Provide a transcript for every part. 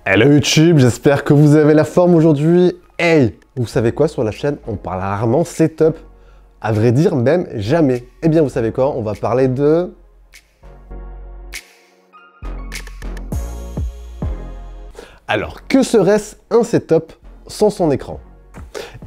Hello YouTube, j'espère que vous avez la forme aujourd'hui. Hey, vous savez quoi, sur la chaîne, on parle rarement setup. À vrai dire, même jamais. Eh bien, vous savez quoi, on va parler de... Alors, que serait-ce un setup sans son écran?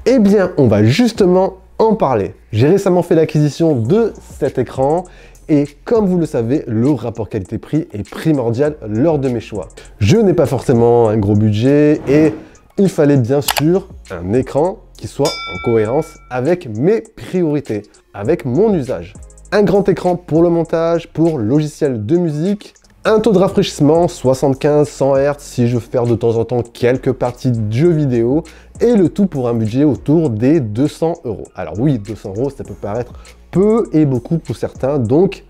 Eh bien, on va justement en parler. J'ai récemment fait l'acquisition de cet écran et comme vous le savez, le rapport qualité-prix est primordial lors de mes choix. Je n'ai pas forcément un gros budget et il fallait bien sûr un écran qui soit en cohérence avec mes priorités, avec mon usage. Un grand écran pour le montage, pour logiciel de musique, un taux de rafraîchissement 75-100 Hz si je veux faire de temps en temps quelques parties de jeux vidéo et le tout pour un budget autour des 200 €. Alors oui, 200 €, ça peut paraître peu et beaucoup pour certains, donc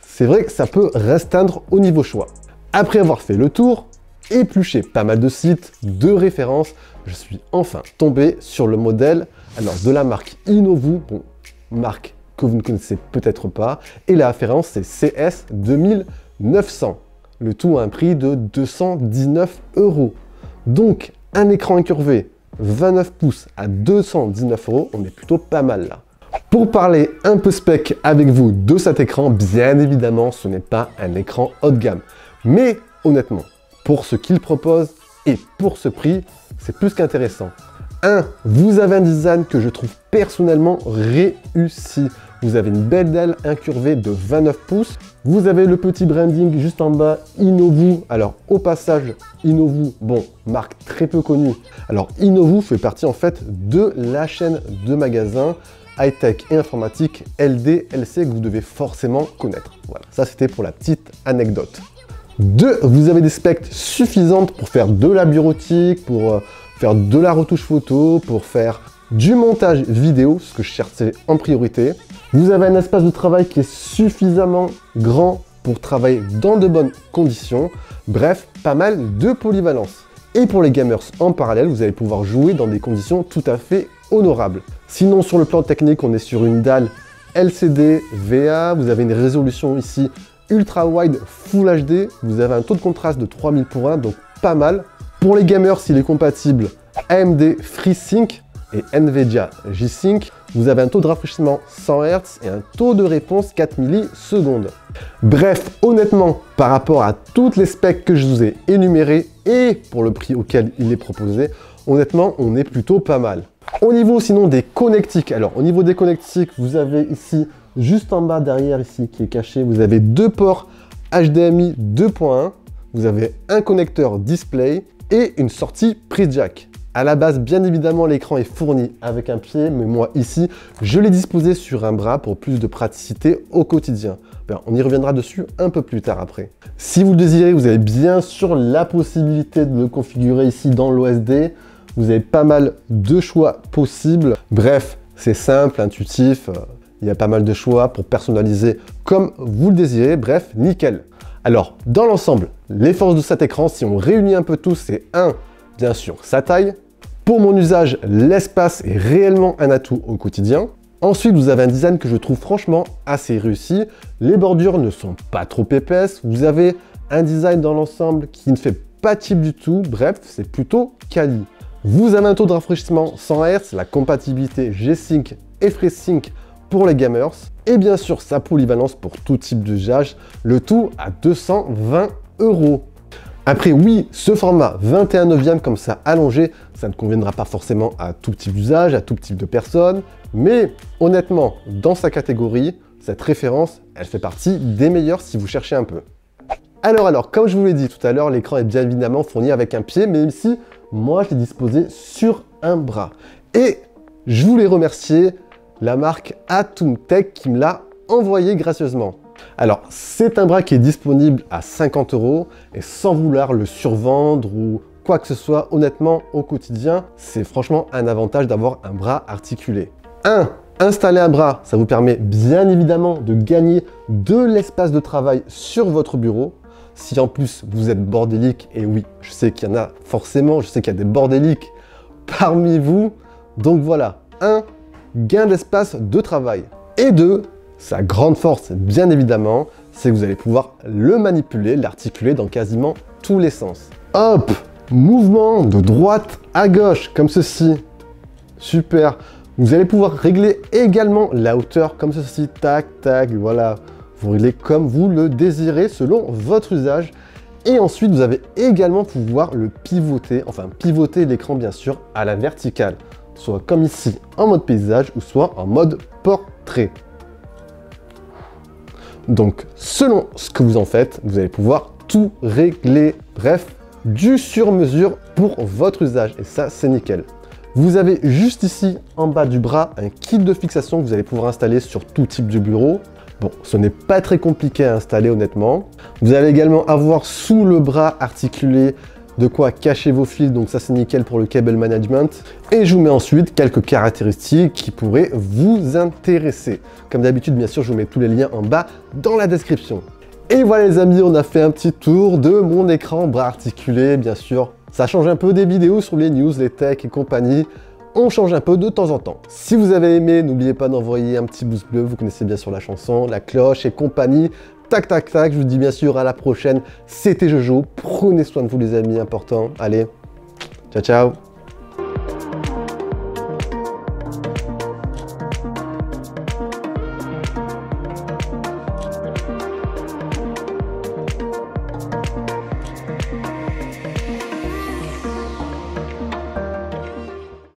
c'est vrai que ça peut restreindre au niveau choix. Après avoir fait le tour, épluché pas mal de sites, de références, je suis enfin tombé sur le modèle de la marque Inovu, bon, marque que vous ne connaissez peut-être pas, et la référence c'est CS 2900, le tout à un prix de 219 €. Donc un écran incurvé 29 pouces à 219 €, on est plutôt pas mal là. Pour parler un peu spec avec vous de cet écran, bien évidemment, ce n'est pas un écran haut de gamme. Mais honnêtement, pour ce qu'il propose et pour ce prix, c'est plus qu'intéressant. Vous avez un design que je trouve personnellement réussi. Vous avez une belle dalle incurvée de 29 pouces. Vous avez le petit branding juste en bas, Inovu. Alors au passage, Inovu, bon, marque très peu connue. Alors Inovu fait partie en fait de la chaîne de magasins high-tech et informatique LDLC que vous devez forcément connaître. Voilà, ça c'était pour la petite anecdote. Vous avez des specs suffisantes pour faire de la bureautique, pour faire de la retouche photo, pour faire du montage vidéo, ce que je cherchais en priorité. Vous avez un espace de travail qui est suffisamment grand pour travailler dans de bonnes conditions. Bref, pas mal de polyvalence. Et pour les gamers en parallèle, vous allez pouvoir jouer dans des conditions tout à fait honorables. Sinon, sur le plan technique, on est sur une dalle LCD VA. Vous avez une résolution ici ultra wide Full HD. Vous avez un taux de contraste de 3000:1, donc pas mal. Pour les gamers, il est compatible AMD FreeSync et NVIDIA G-Sync. Vous avez un taux de rafraîchissement 100 Hz et un taux de réponse 4 millisecondes. Bref, honnêtement, par rapport à toutes les specs que je vous ai énumérées et pour le prix auquel il est proposé, honnêtement, on est plutôt pas mal. Au niveau sinon des connectiques, alors au niveau des connectiques, vous avez ici, juste en bas derrière ici, qui est caché, vous avez deux ports HDMI 2.1, vous avez un connecteur display et une sortie prise jack. À la base, bien évidemment, l'écran est fourni avec un pied, mais moi ici, je l'ai disposé sur un bras pour plus de praticité au quotidien. Ben, on y reviendra dessus un peu plus tard après. Si vous le désirez, vous avez bien sûr la possibilité de le configurer ici dans l'OSD. Vous avez pas mal de choix possibles. Bref, c'est simple, intuitif. Il y a pas mal de choix pour personnaliser comme vous le désirez. Bref, nickel. Alors, dans l'ensemble, les forces de cet écran, si on réunit un peu tout, c'est bien sûr, sa taille. Pour mon usage, l'espace est réellement un atout au quotidien. Ensuite, vous avez un design que je trouve franchement assez réussi. Les bordures ne sont pas trop épaisses. Vous avez un design dans l'ensemble qui ne fait pas type du tout. Bref, c'est plutôt quali. Vous avez un taux de rafraîchissement 100 Hz, la compatibilité G-Sync et FreeSync pour les gamers. Et bien sûr, sa polyvalence pour tout type d'usage. Le tout à 220 €. Après oui, ce format 21/9 comme ça allongé, ça ne conviendra pas forcément à tout type d'usage, à tout type de personnes, mais honnêtement, dans sa catégorie, cette référence, elle fait partie des meilleures si vous cherchez un peu. Alors, comme je vous l'ai dit tout à l'heure, l'écran est bien évidemment fourni avec un pied, mais ici, moi je l'ai disposé sur un bras. Et je voulais remercier la marque Atum Tech qui me l'a envoyé gracieusement. Alors, c'est un bras qui est disponible à 50 € et sans vouloir le survendre ou quoi que ce soit, honnêtement, au quotidien, c'est franchement un avantage d'avoir un bras articulé. Installer un bras, ça vous permet bien évidemment de gagner de l'espace de travail sur votre bureau. Si en plus vous êtes bordélique, et oui, je sais qu'il y en a forcément, je sais qu'il y a des bordéliques parmi vous. Donc voilà, gain d'espace de travail. Et Sa grande force, bien évidemment, c'est que vous allez pouvoir le manipuler, l'articuler dans quasiment tous les sens. Hop! Mouvement de droite à gauche, comme ceci. Super! Vous allez pouvoir régler également la hauteur, comme ceci. Tac, tac, voilà. Vous réglez comme vous le désirez, selon votre usage. Et ensuite, vous avez également pouvoir le pivoter, enfin pivoter l'écran bien sûr, à la verticale. Soit comme ici, en mode paysage, ou soit en mode portrait. Donc, selon ce que vous en faites, vous allez pouvoir tout régler. Bref, du sur-mesure pour votre usage. Et ça, c'est nickel. Vous avez juste ici, en bas du bras, un kit de fixation que vous allez pouvoir installer sur tout type de bureau. Bon, ce n'est pas très compliqué à installer, honnêtement. Vous allez également avoir sous le bras articulé de quoi cacher vos fils, donc ça c'est nickel pour le cable management. Et je vous mets ensuite quelques caractéristiques qui pourraient vous intéresser. Comme d'habitude, bien sûr, je vous mets tous les liens en bas dans la description. Et voilà les amis, on a fait un petit tour de mon écran bras articulé, bien sûr. Ça change un peu des vidéos sur les news, les tech et compagnie. On change un peu de temps en temps. Si vous avez aimé, n'oubliez pas d'envoyer un petit pouce bleu, vous connaissez bien sûr la chanson, la cloche et compagnie. Tac, tac, tac, je vous dis bien sûr à la prochaine. C'était Jojo, prenez soin de vous les amis, important. Allez, ciao, ciao.